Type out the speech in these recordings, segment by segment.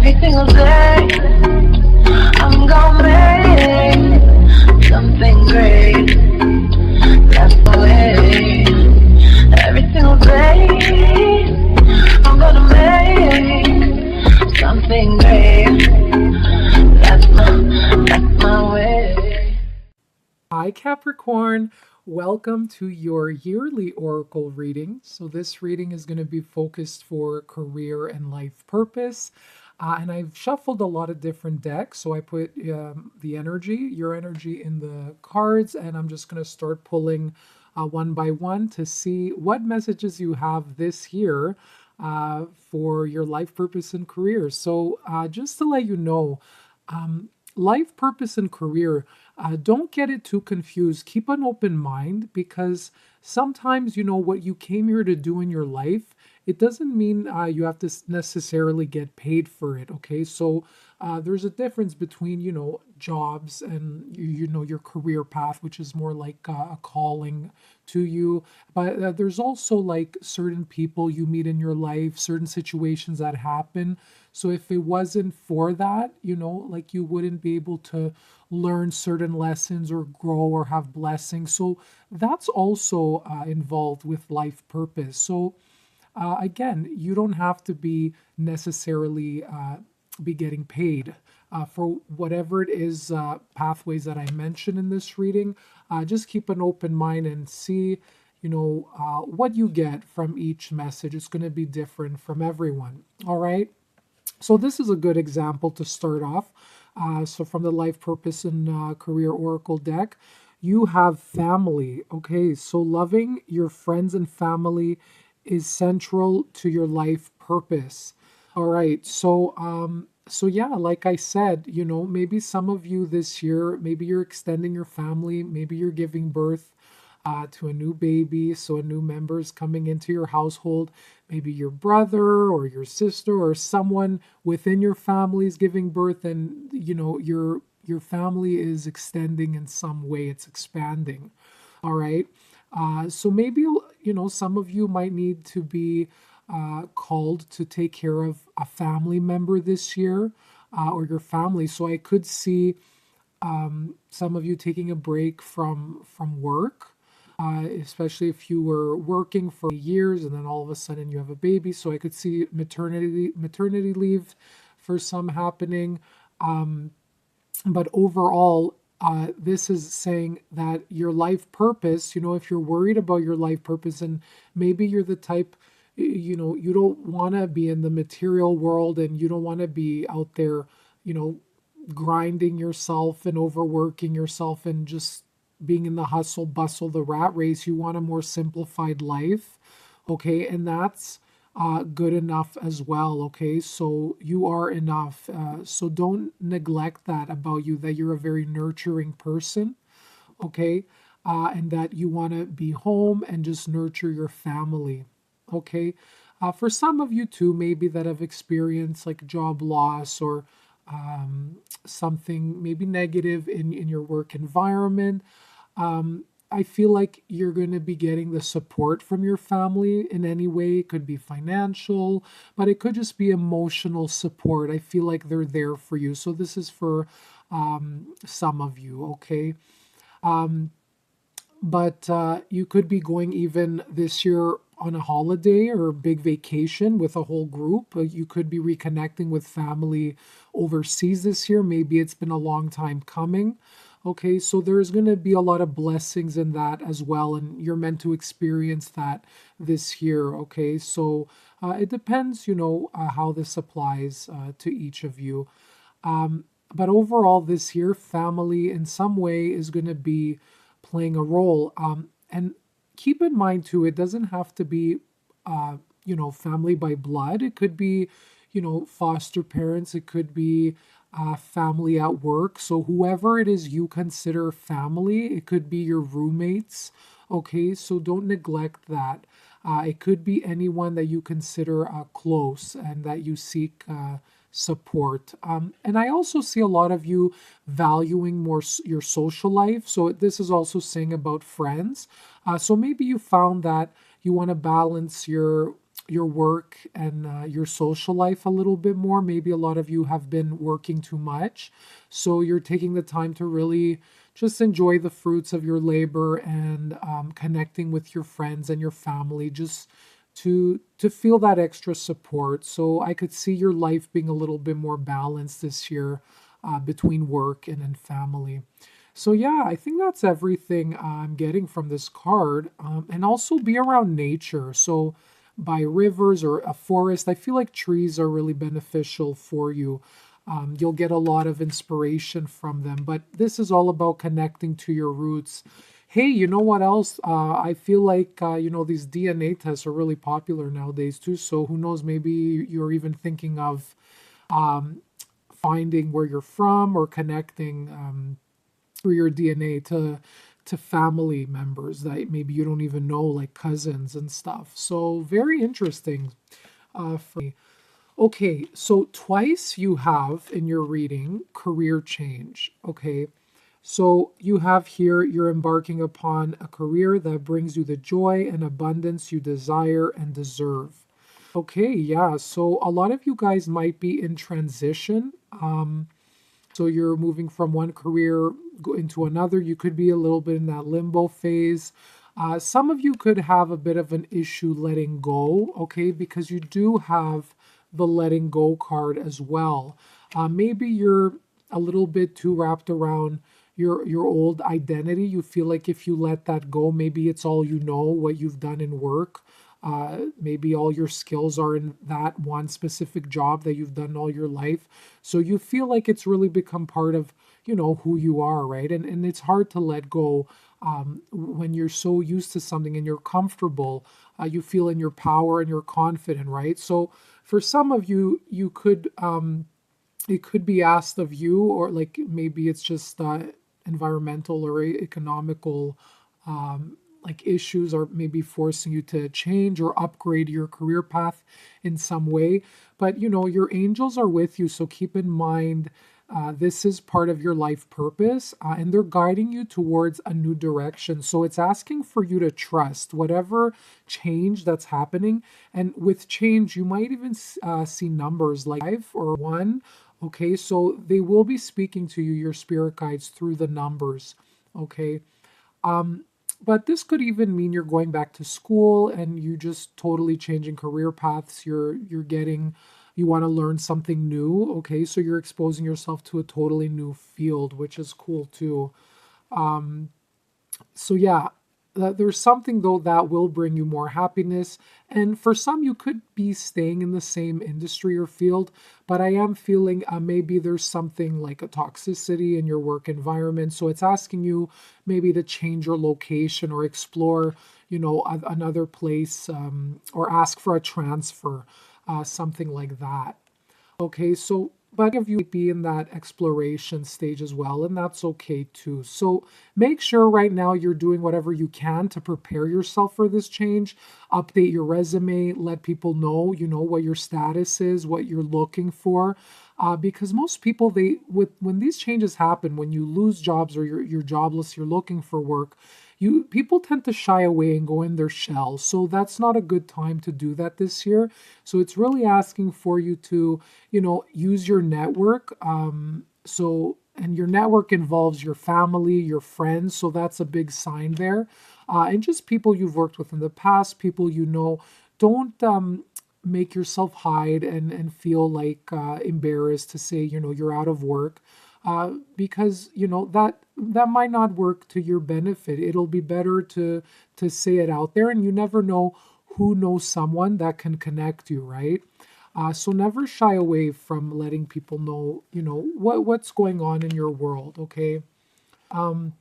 Every single day, I'm gonna make something great. That's the way. Every single day, I'm gonna make something great. That's my way. Hi Capricorn, welcome to your yearly oracle reading. So this reading is going to be focused for career and life purpose. And I've shuffled a lot of different decks. So I put your energy in the cards, and I'm just going to start pulling one by one to see what messages you have this year for your life purpose and career. So just to let you know, life purpose and career, don't get it too confused. Keep an open mind, because sometimes, what you came here to do in your life, it doesn't mean you have to necessarily get paid for it. Okay, so there's a difference between jobs and your career path, which is more like a calling to you. But there's also like certain people you meet in your life, certain situations that happen. So if it wasn't for that, like you wouldn't be able to learn certain lessons or grow or have blessings. So that's also involved with life purpose. So again, you don't have to be necessarily be getting paid for whatever it is, pathways that I mentioned in this reading. Just keep an open mind and see, what you get from each message. It's going to be different from everyone. All right. So this is a good example to start off. So from the Life Purpose and Career Oracle deck, you have family. Okay, so loving your friends and family is central to your life purpose. All right, so yeah, like I said, maybe some of you this year, maybe you're extending your family, maybe you're giving birth to a new baby, so a new member is coming into your household. Maybe your brother or your sister or someone within your family is giving birth, and your family is extending in some way. It's expanding. All right. So maybe some of you might need to be called to take care of a family member this year, or your family. So I could see some of you taking a break from work, especially if you were working for years and then all of a sudden you have a baby. So I could see maternity leave for some happening. But overall, this is saying that your life purpose, if you're worried about your life purpose, and maybe you're the type, you don't want to be in the material world, and you don't want to be out there, grinding yourself and overworking yourself and just being in the hustle bustle, the rat race. You want a more simplified life. Okay, and that's good enough as well. Okay, so you are enough. So don't neglect that about you, that you're a very nurturing person. Okay, and that you want to be home and just nurture your family. Okay, for some of you too, maybe that have experienced like job loss or something maybe negative in your work environment. I feel like you're going to be getting the support from your family in any way. It could be financial, but it could just be emotional support. I feel like they're there for you. So this is for some of you, okay? But you could be going even this year on a holiday or a big vacation with a whole group. You could be reconnecting with family overseas this year. Maybe it's been a long time coming. Okay, so there's going to be a lot of blessings in that as well, and you're meant to experience that this year. Okay, so it depends, how this applies to each of you. But overall, this year, family in some way is going to be playing a role. And keep in mind too, it doesn't have to be, family by blood. It could be, foster parents. It could be family at work. So whoever it is you consider family, it could be your roommates. Okay, so don't neglect that. It could be anyone that you consider close and that you seek support. And I also see a lot of you valuing more your social life. So this is also saying about friends. So maybe you found that you want to balance your your work and your social life a little bit more. Maybe a lot of you have been working too much. So you're taking the time to really just enjoy the fruits of your labor and connecting with your friends and your family, just to feel that extra support. So I could see your life being a little bit more balanced this year between work and family. So yeah, I think that's everything I'm getting from this card. And also be around nature. So by rivers or a forest, I feel like trees are really beneficial for you. You'll get a lot of inspiration from them. But this is all about connecting to your roots. Hey, you know what else? I feel like, these DNA tests are really popular nowadays too. So who knows, maybe you're even thinking of um, finding where you're from or connecting through your DNA to family members that maybe you don't even know, like cousins and stuff. So very interesting for me. Okay, so twice you have in your reading career change. Okay, so you have here you're embarking upon a career that brings you the joy and abundance you desire and deserve. Okay, yeah, so a lot of you guys might be in transition. So you're moving from one career into another. You could be a little bit in that limbo phase. Some of you could have a bit of an issue letting go, okay, because you do have the letting go card as well. Maybe you're a little bit too wrapped around your old identity. You feel like if you let that go, maybe it's all you know, what you've done in work. Maybe all your skills are in that one specific job that you've done all your life. So you feel like it's really become part of, who you are, right? And it's hard to let go when you're so used to something and you're comfortable. You feel in your power and you're confident, right? So for some of you, you could it could be asked of you, or like maybe it's just environmental or economical like issues are maybe forcing you to change or upgrade your career path in some way. But your angels are with you, so keep in mind this is part of your life purpose, and they're guiding you towards a new direction. So it's asking for you to trust whatever change that's happening. And with change, you might even see numbers like 5 or 1. Okay, so they will be speaking to you, your spirit guides, through the numbers. Okay. But this could even mean you're going back to school and you just totally changing career paths. You want to learn something new. Okay, so you're exposing yourself to a totally new field, which is cool too. Um, so yeah, there's something though that will bring you more happiness. And for some, you could be staying in the same industry or field, but I am feeling maybe there's something like a toxicity in your work environment. So it's asking you maybe to change your location or explore, another place, or ask for a transfer, something like that. Okay, so but of you might be in that exploration stage as well, and that's okay too. So make sure right now you're doing whatever you can to prepare yourself for this change. Update your resume, let people know, what your status is, what you're looking for. Because most people, when these changes happen, when you lose jobs or you're jobless, you're looking for work, people tend to shy away and go in their shell. So that's not a good time to do that this year. So it's really asking for you to, use your network. And your network involves your family, your friends. So that's a big sign there. And just people you've worked with in the past, people you know. Don't make yourself hide and feel like embarrassed to say, you're out of work. Because that might not work to your benefit. It'll be better to say it out there, and you never know who knows someone that can connect you, right? So never shy away from letting people know, what's going on in your world. Okay. Um,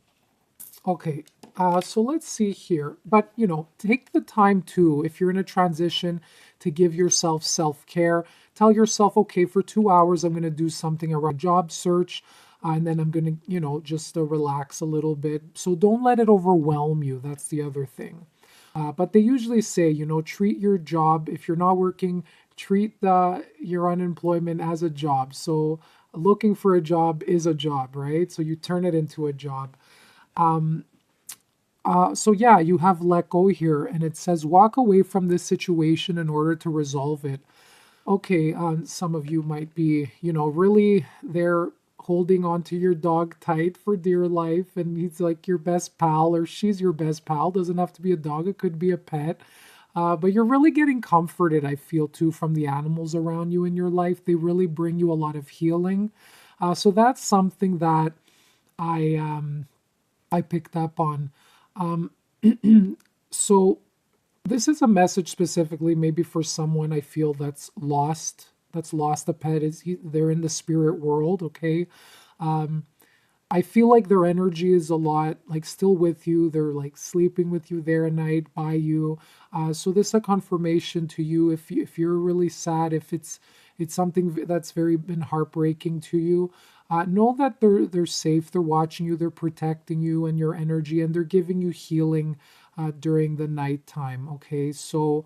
Okay, so let's see here. But, take the time too, if you're in a transition, to give yourself self-care. Tell yourself, okay, for 2 hours, I'm going to do something around job search, and then I'm going to, just relax a little bit. So don't let it overwhelm you. That's the other thing. But they usually say, treat your job, if you're not working, treat your unemployment as a job. So looking for a job is a job, right? So you turn it into a job. Um, So yeah, you have let go here, and it says walk away from this situation in order to resolve it. Okay, some of you might be, really there holding on to your dog tight for dear life, and he's like your best pal, or she's your best pal. Doesn't have to be a dog, it could be a pet. But you're really getting comforted, I feel, too, from the animals around you in your life. They really bring you a lot of healing. So that's something that I picked up on. Um, so this is a message specifically maybe for someone I feel that's lost a pet. They're in the spirit world, okay? Um, I feel like their energy is a lot like still with you. They're like sleeping with you there at night by you. So this is a confirmation to you if you're really sad, if it's something that's very been heartbreaking to you. Know that they're safe. They're watching you. They're protecting you and your energy, and they're giving you healing during the nighttime. Okay, so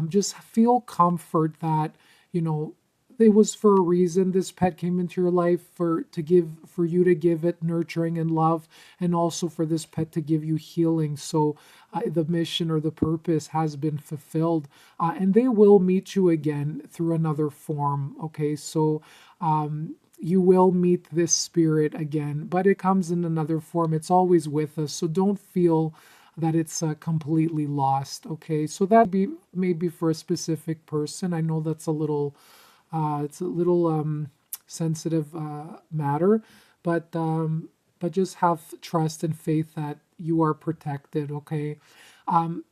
just feel comfort that you know it was for a reason this pet came into your life for you to give it nurturing and love, and also for this pet to give you healing. So the mission or the purpose has been fulfilled, and they will meet you again through another form. Okay, so you will meet this spirit again, but it comes in another form. It's always with us, so don't feel that it's completely lost. Okay, so that be maybe for a specific person. I know that's a little sensitive matter, but just have trust and faith that you are protected. Okay, um,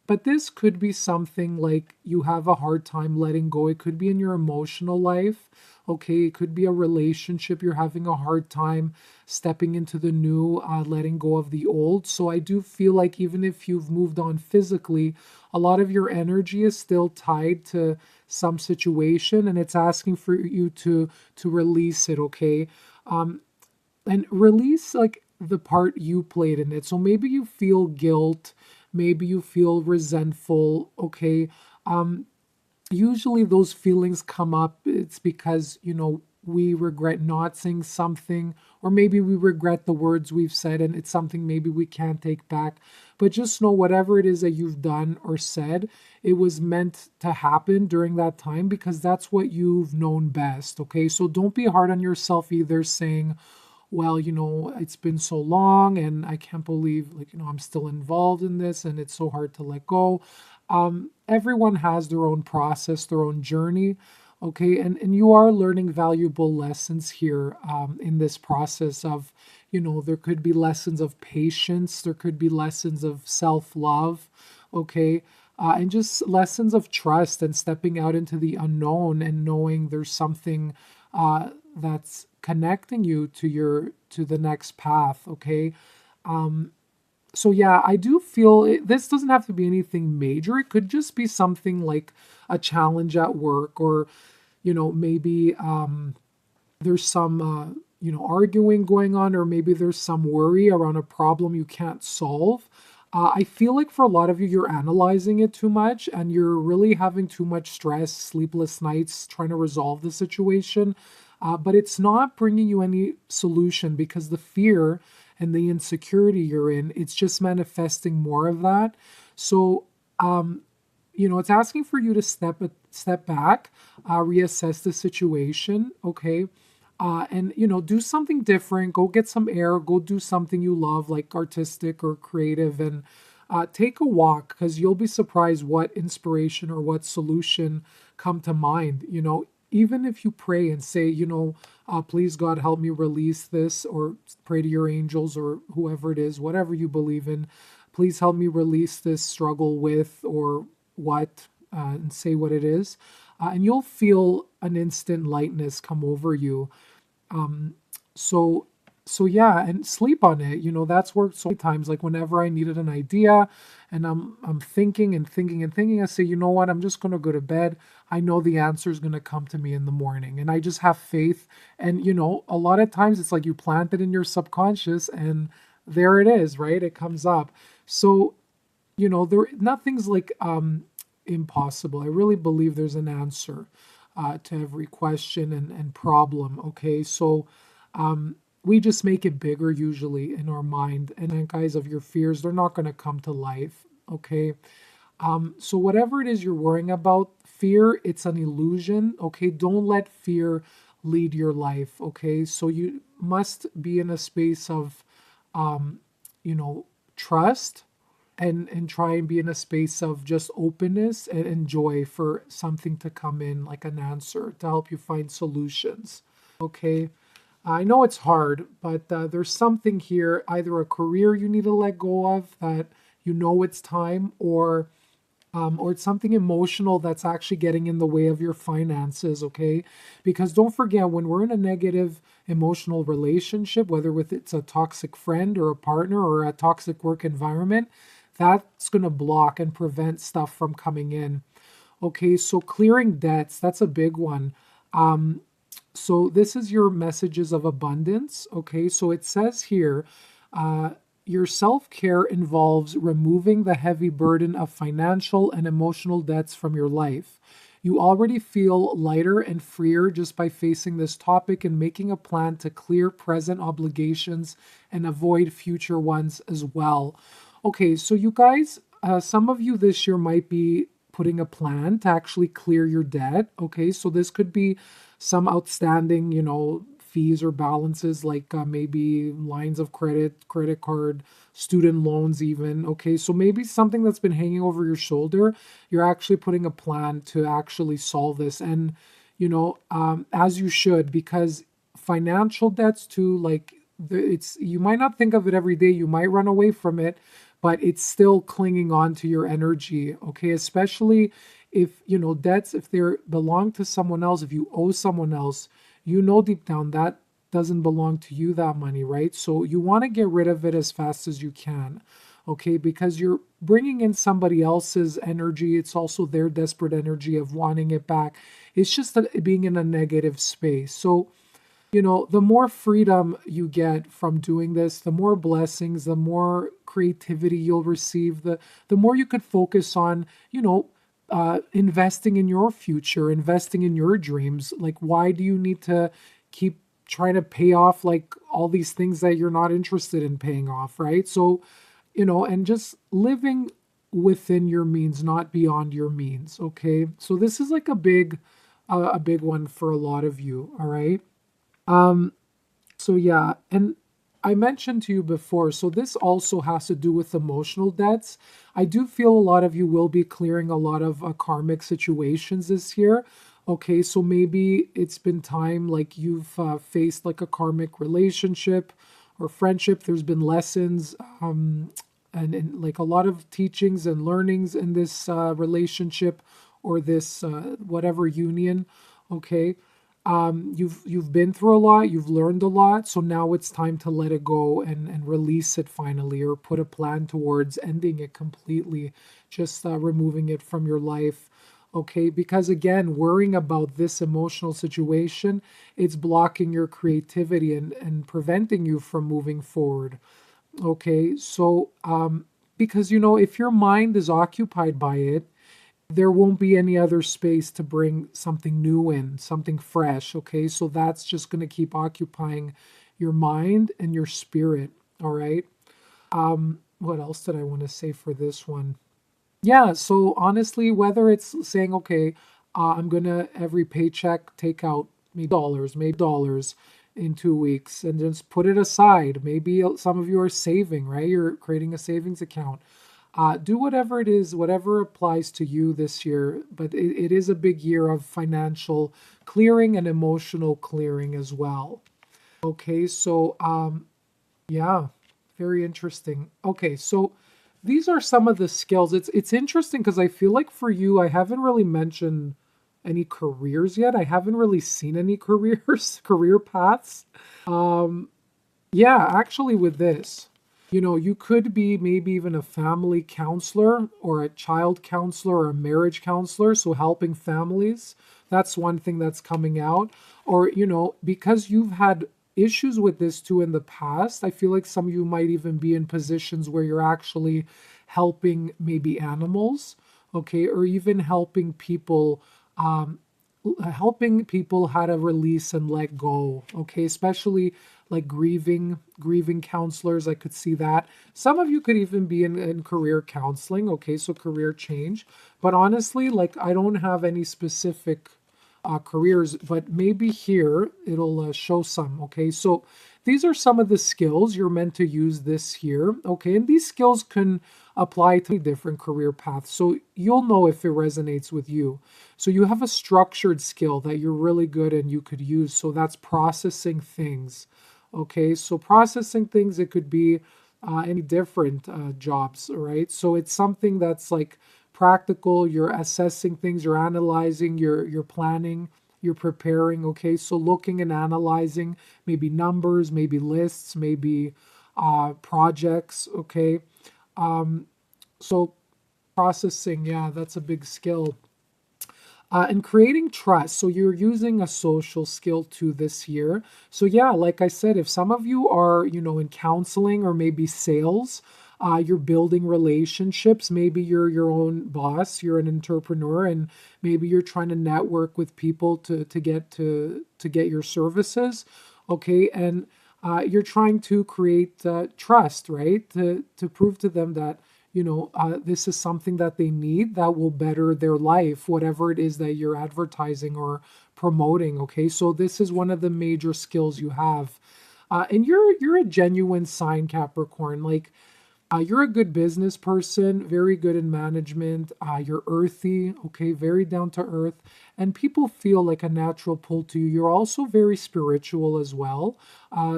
but this could be something like you have a hard time letting go. It could be in your emotional life. Okay, it could be a relationship you're having a hard time stepping into the new, letting go of the old. So I do feel like even if you've moved on physically, a lot of your energy is still tied to some situation, and it's asking for you to release it. Okay, um, and release like the part you played in it. So maybe you feel guilt, maybe you feel resentful. Okay, um, usually those feelings come up. It's because we regret not saying something, or maybe we regret the words we've said, and it's something maybe we can't take back. But just know whatever it is that you've done or said, it was meant to happen during that time, because that's what you've known best. Okay, so don't be hard on yourself either, saying, well, it's been so long and I can't believe, like, I'm still involved in this and it's so hard to let go. Everyone has their own process, their own journey. Okay, and you are learning valuable lessons here, in this process of, there could be lessons of patience, there could be lessons of self-love. Okay, and just lessons of trust and stepping out into the unknown and knowing there's something that's connecting you to the next path. Okay, so yeah, I do feel this doesn't have to be anything major. It could just be something like a challenge at work, or maybe there's some arguing going on, or maybe there's some worry around a problem you can't solve. I feel like for a lot of you, you're analyzing it too much and you're really having too much stress, sleepless nights trying to resolve the situation. But it's not bringing you any solution, because the fear and the insecurity you're in, it's just manifesting more of that. So, it's asking for you to step back, reassess the situation. Okay, and do something different. Go get some air. Go do something you love, like artistic or creative, and take a walk, because you'll be surprised what inspiration or what solution come to mind. Even if you pray and say, please God, help me release this, or pray to your angels or whoever it is, whatever you believe in, please help me release this struggle with, or what, and say what it is, and you'll feel an instant lightness come over you. Um, so so yeah, and sleep on it. That's worked so many times. Like whenever I needed an idea and I'm thinking and thinking and thinking, I say, you know what, I'm just gonna go to bed. I know the answer is gonna come to me in the morning. And I just have faith. And a lot of times it's like you plant it in your subconscious and there it is, right? It comes up. So, there nothing's like impossible. I really believe there's an answer to every question and problem. Okay, so we just make it bigger usually in our mind. And then, guys, of your fears, they're not going to come to life. Okay. So whatever it is you're worrying about, fear, it's an illusion. Okay. Don't let fear lead your life. Okay. So you must be in a space of, um, trust, and try and be in a space of just openness and joy for something to come in, like an answer to help you find solutions. Okay. I know it's hard, but there's something here, either a career you need to let go of that it's time, or it's something emotional that's actually getting in the way of your finances, okay? Because don't forget, when we're in a negative emotional relationship, whether it's a toxic friend or a partner or a toxic work environment, that's going to block and prevent stuff from coming in. Okay, so clearing debts, that's a big one. So this is your messages of abundance. Okay, so it says here, your self-care involves removing the heavy burden of financial and emotional debts from your life. You already feel lighter and freer just by facing this topic and making a plan to clear present obligations and avoid future ones as well. Okay, so you guys, some of you this year might be putting a plan to actually clear your debt. Okay, so this could be some outstanding, fees or balances, like maybe lines of credit, credit card, student loans, even. Okay, so maybe something that's been hanging over your shoulder, you're actually putting a plan to actually solve this. And, as you should, because financial debts too, like it's, you might not think of it every day, you might run away from it, but it's still clinging on to your energy. Okay, especially if, debts, if they belong to someone else, if you owe someone else, deep down that doesn't belong to you, that money, right? So you want to get rid of it as fast as you can, okay? Because you're bringing in somebody else's energy. It's also their desperate energy of wanting it back. It's just that being in a negative space. So, the more freedom you get from doing this, the more blessings, the more creativity you'll receive, the more you could focus on, investing in your future, investing in your dreams. Like, why do you need to keep trying to pay off like all these things that you're not interested in paying off, right? So, and just living within your means, not beyond your means. Okay, so this is like a big one for a lot of you. All right. So yeah, and I mentioned to you before, so this also has to do with emotional debts. I do feel a lot of you will be clearing a lot of karmic situations this year. Okay, so maybe it's been time, like you've faced like a karmic relationship or friendship. There's been lessons, and like a lot of teachings and learnings in this relationship or this whatever union. Okay, you've been through a lot, you've learned a lot, so now it's time to let it go and release it finally, or put a plan towards ending it completely, just removing it from your life. Okay, because again, worrying about this emotional situation, it's blocking your creativity and preventing you from moving forward. Okay, so because if your mind is occupied by it, there won't be any other space to bring something new in, something fresh. Okay, so that's just going to keep occupying your mind and your spirit. All right. What else did I want to say for this one? Yeah, so honestly, whether it's saying, okay, I'm going to every paycheck take out maybe dollars in 2 weeks and just put it aside. Maybe some of you are saving, right? You're creating a savings account. Do whatever it is, whatever applies to you this year, but it is a big year of financial clearing and emotional clearing as well. Okay, so yeah, very interesting. Okay, so these are some of the skills. It's interesting because I feel like for you, I haven't really mentioned any careers yet. I haven't really seen any career paths. Yeah, actually, with this, you could be maybe even a family counselor or a child counselor or a marriage counselor, so helping families. That's one thing that's coming out. Or, because you've had issues with this too in the past, I feel like some of you might even be in positions where you're actually helping maybe animals, okay, or even helping people how to release and let go, okay, especially like grieving counselors. I could see that. Some of you could even be in career counseling. Okay, so career change. But honestly, like I don't have any specific careers, but maybe here it'll show some. Okay, so these are some of the skills you're meant to use this year. Okay, and these skills can apply to different career paths, so you'll know if it resonates with you. So you have a structured skill that you're really good and you could use, so that's processing things. Okay, so processing things, it could be any different jobs, right? So it's something that's like practical. You're assessing things, you're analyzing, you're planning, you're preparing. Okay, so looking and analyzing maybe numbers, maybe lists, maybe projects. Okay, so processing, yeah, that's a big skill. And creating trust. So you're using a social skill too this year. So yeah, like I said, if some of you are, in counseling or maybe sales, you're building relationships. Maybe you're your own boss, you're an entrepreneur, and maybe you're trying to network with people to get your services. Okay, and you're trying to create trust, right? To prove to them that this is something that they need that will better their life, whatever it is that you're advertising or promoting. Okay, so this is one of the major skills you have, and you're a genuine sign, Capricorn. Like you're a good business person, very good in management. You're earthy, okay, very down to earth, and people feel like a natural pull to you. You're also very spiritual as well,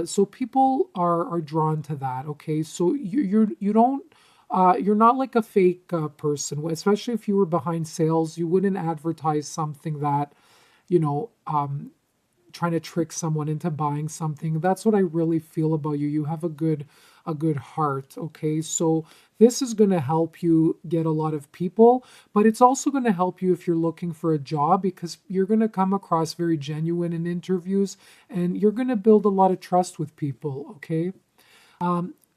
so people are drawn to that. Okay, so you don't. You're not like a fake person, especially if you were behind sales. You wouldn't advertise something that, you know, trying to trick someone into buying something. That's what I really feel about you. You have a good heart. Okay, so this is going to help you get a lot of people, but it's also going to help you if you're looking for a job, because you're going to come across very genuine in interviews, and you're going to build a lot of trust with people. Okay.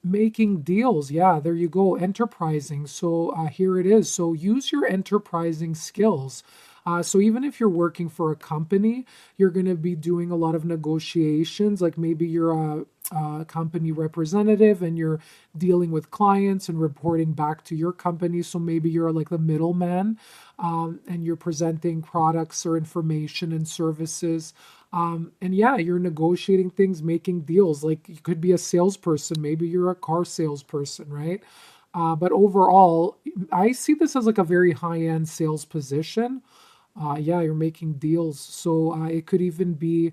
Making deals, yeah, there you go. Enterprising, so here it is. So use your enterprising skills. So even if you're working for a company, you're going to be doing a lot of negotiations. Like maybe you're a company representative and you're dealing with clients and reporting back to your company. So maybe you're like the middleman, and you're presenting products or information and services. And yeah, you're negotiating things, making deals. Like you could be a salesperson, maybe you're a car salesperson, right? But overall, I see this as like a very high-end sales position. Yeah, you're making deals. So it could even be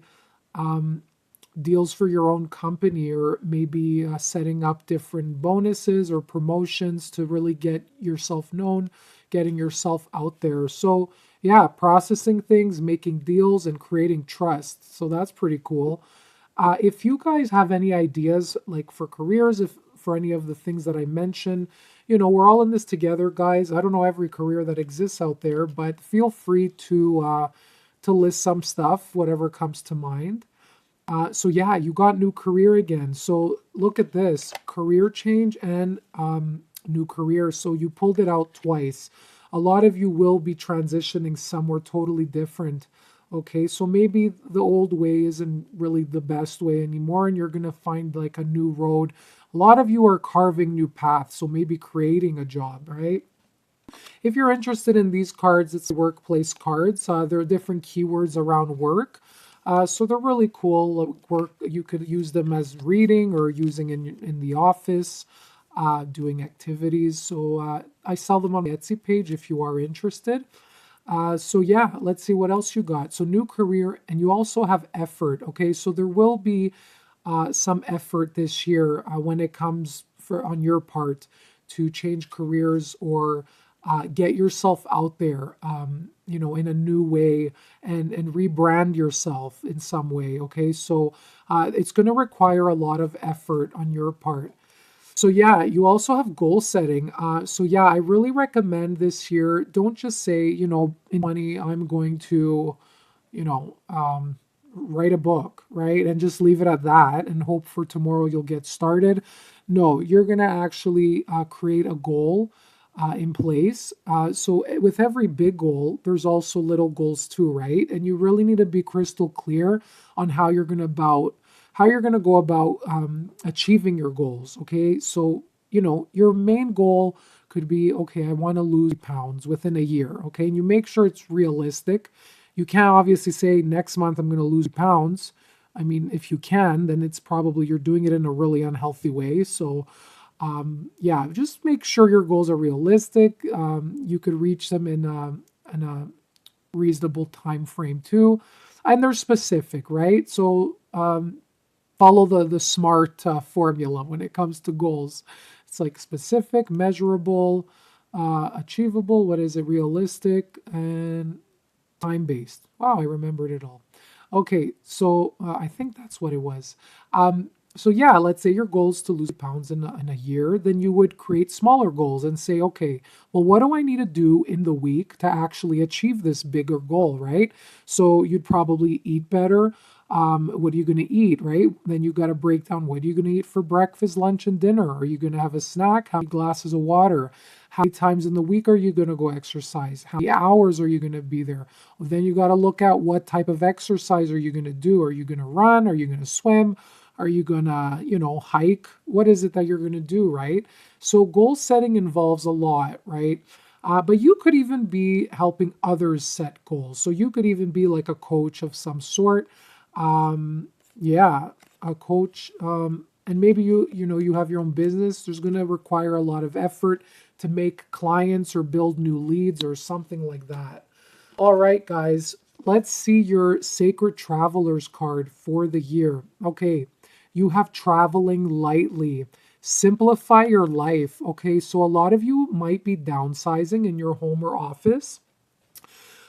deals for your own company, or maybe setting up different bonuses or promotions to really get yourself known, getting yourself out there. So yeah, processing things, making deals, and creating trust. So that's pretty cool. If you guys have any ideas like for careers, if for any of the things that I mentioned, we're all in this together, guys. I don't know every career that exists out there, but feel free to list some stuff, whatever comes to mind. So yeah, you got new career again. So look at this, career change and new career. So you pulled it out twice. A lot of you will be transitioning somewhere totally different. Okay, so maybe the old way isn't really the best way anymore, and you're going to find like a new road. A lot of you are carving new paths, so maybe creating a job, right? If you're interested in these cards, it's workplace cards. There are different keywords around work. So they're really cool. Work, you could use them as reading or using in the office, doing activities. So I sell them on the Etsy page if you are interested. So yeah, let's see what else you got. So new career, and you also have effort. Okay, so there will be some effort this year when it comes on your part to change careers or get yourself out there, in a new way, and rebrand yourself in some way. Okay, so it's going to require a lot of effort on your part. So yeah, you also have goal setting. So yeah, I really recommend this year. Don't just say, in money, I'm going to, write a book, right? And just leave it at that and hope for tomorrow you'll get started. No, you're going to actually create a goal in place. So with every big goal, there's also little goals too, right? And you really need to be crystal clear on how you're going to how you're going to go about achieving your goals. Okay, so your main goal could be, okay, I want to lose pounds within a year. Okay, and you make sure it's realistic. You can't obviously say next month I'm going to lose pounds. I mean, if you can, then it's probably you're doing it in a really unhealthy way. So yeah, just make sure your goals are realistic. You could reach them in a reasonable time frame too, and they're specific, right? So follow the SMART formula when it comes to goals. It's like specific, measurable, achievable. What is it? Realistic and time based. Wow, I remembered it all. Okay, so I think that's what it was. So yeah, let's say your goal is to lose pounds in a year, then you would create smaller goals and say, okay, well, what do I need to do in the week to actually achieve this bigger goal, right? So you'd probably eat better. What are you going to eat, right? Then you got to break down what are you going to eat for breakfast, lunch, and dinner? Are you going to have a snack? How many glasses of water? How many times in the week are you going to go exercise? How many hours are you going to be there? Well, then you got to look at what type of exercise are you going to do? Are you going to run? Are you going to swim? Are you going to, hike? What is it that you're going to do, right? So goal setting involves a lot, right? But you could even be helping others set goals. So you could even be like a coach of some sort. Yeah, a coach. And maybe you have your own business. There's going to require a lot of effort to make clients or build new leads or something like that. All right, guys, let's see your Sacred Travelers card for the year. Okay, you have traveling lightly. Simplify your life. Okay, so a lot of you might be downsizing in your home or office.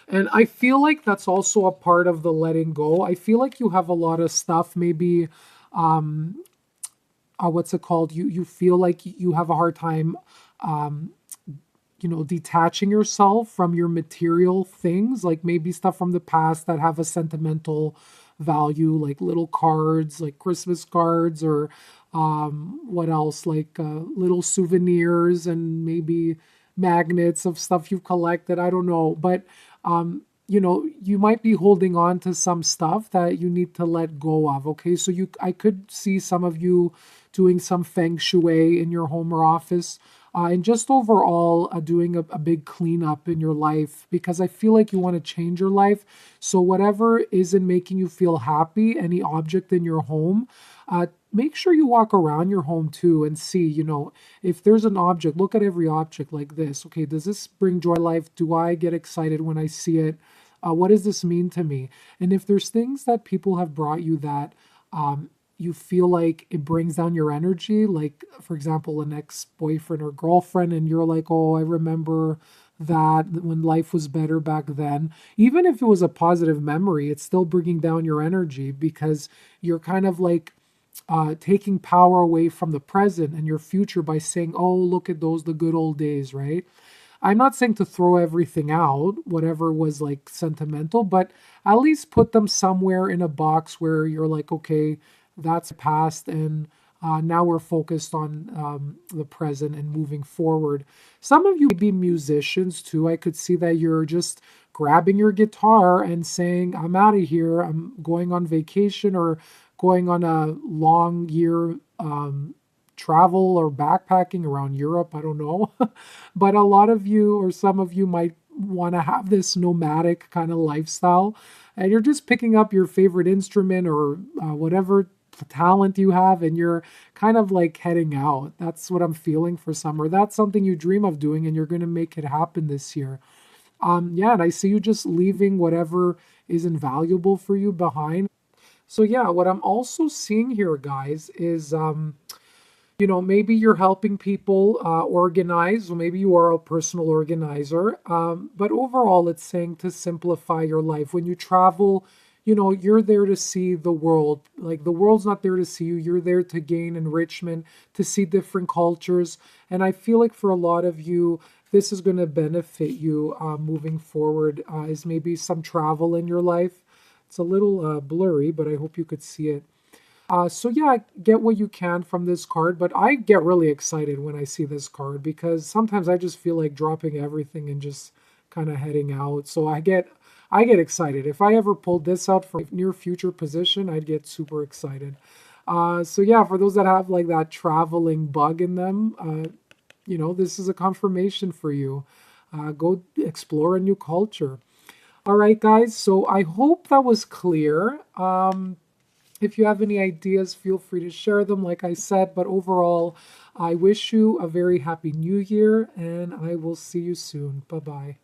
And I feel like that's also a part of the letting go. I feel like you have a lot of stuff, maybe, what's it called? You feel like you have a hard time, um, detaching yourself from your material things, like maybe stuff from the past that have a sentimental value, like little cards, like Christmas cards, or what else, like little souvenirs and maybe magnets of stuff you've collected. I don't know. But, you might be holding on to some stuff that you need to let go of. Okay. So I could see some of you doing some feng shui in your home or office. And just overall doing a big cleanup in your life, because I feel like you want to change your life. So whatever isn't making you feel happy, any object in your home, make sure you walk around your home too and see, if there's an object, look at every object like this. Okay, does this bring joy to life? Do I get excited when I see it? What does this mean to me? And if there's things that people have brought you that you feel like it brings down your energy, like, for example, an ex-boyfriend or girlfriend, and you're like, oh, I remember that when life was better back then. Even if it was a positive memory, it's still bringing down your energy because you're kind of like taking power away from the present and your future by saying, oh, look at those, the good old days, right? I'm not saying to throw everything out, whatever was like sentimental, but at least put them somewhere in a box where you're like, okay, that's past, and now we're focused on the present and moving forward. Some of you may be musicians too. I could see that you're just grabbing your guitar and saying, I'm out of here. I'm going on vacation or going on a long year travel or backpacking around Europe. I don't know. But a lot of you or some of you might want to have this nomadic kind of lifestyle. And you're just picking up your favorite instrument or whatever talent you have, and you're kind of like heading out. That's what I'm feeling for summer. That's something you dream of doing, and you're going to make it happen this year. Yeah, and I see you just leaving whatever is invaluable for you behind. So yeah, what I'm also seeing here, guys, is maybe you're helping people organize, or maybe you are a personal organizer. But overall, it's saying to simplify your life. When you travel, you're there to see the world. Like the world's not there to see you. You're there to gain enrichment, to see different cultures. And I feel like for a lot of you, this is going to benefit you moving forward, is maybe some travel in your life. It's a little blurry, but I hope you could see it. So yeah, get what you can from this card, but I get really excited when I see this card because sometimes I just feel like dropping everything and just kind of heading out. So I get excited. If I ever pulled this out for near future position, I'd get super excited. So yeah, for those that have like that traveling bug in them, this is a confirmation for you. Go explore a new culture. All right, guys. So I hope that was clear. If you have any ideas, feel free to share them, like I said. But overall, I wish you a very happy new year, and I will see you soon. Bye-bye.